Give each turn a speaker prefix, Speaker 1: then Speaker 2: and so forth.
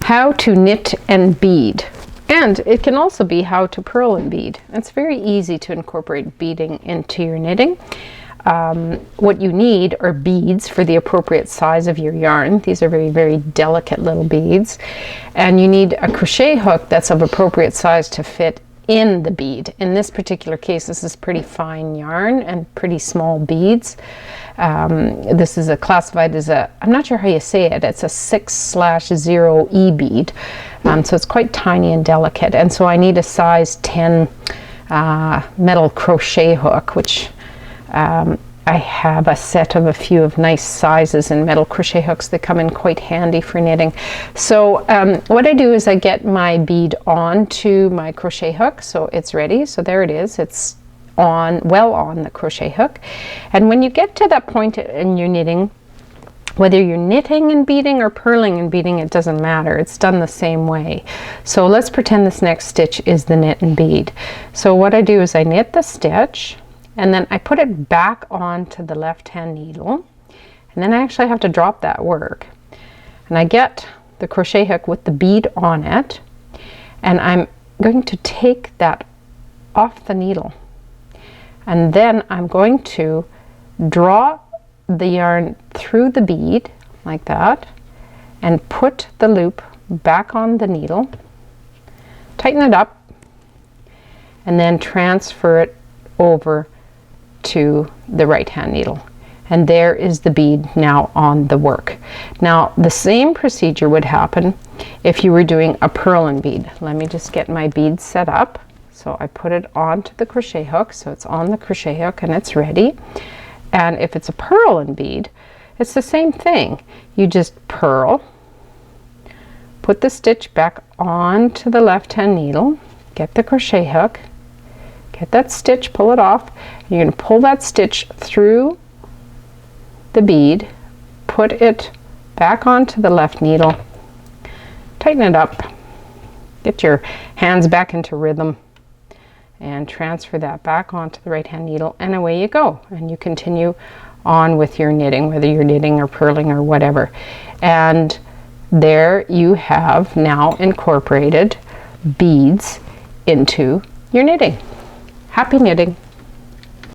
Speaker 1: how to knit and bead. And it can also be how to purl and bead. It's very easy to incorporate beading into your knitting. What you need are beads for the appropriate size of your yarn. These are very, very delicate little beads. And you need a crochet hook that's of appropriate size to fit in the bead. In this particular case, this is pretty fine yarn and pretty small beads. This is classified as I'm not sure how you say it, it's a 6/0E bead. So it's quite tiny and delicate. And so I need a size 10 metal crochet hook, which I have a set of a few of nice sizes in metal crochet hooks that come in quite handy for knitting. So what I do is I get my bead onto my crochet hook, so it's ready. So there it is. It's well on the crochet hook. And when you get to that point in your knitting, whether you're knitting and beading or purling and beading, it doesn't matter. It's done the same way. So let's pretend this next stitch is the knit and bead. So what I do is I knit the stitch, and then I put it back onto the left-hand needle, and then I actually have to drop that work. And I get the crochet hook with the bead on it, and I'm going to take that off the needle. And then I'm going to draw the yarn through the bead like that and put the loop back on the needle, tighten it up, and then transfer it over to the right hand needle. And there is the bead now on the work. Now the same procedure would happen if you were doing a purl and bead. Let me just get my bead set up. So I put it onto the crochet hook, so it's on the crochet hook and it's ready. And if it's a purl and bead, it's the same thing. You just purl, put the stitch back onto the left hand needle, get the crochet hook, get that stitch, pull it off. You're going to pull that stitch through the bead, put it back onto the left needle, tighten it up, get your hands back into rhythm, and transfer that back onto the right hand needle, and away you go. And you continue on with your knitting, whether you're knitting or purling or whatever. And there you have now incorporated beads into your knitting. Happy knitting!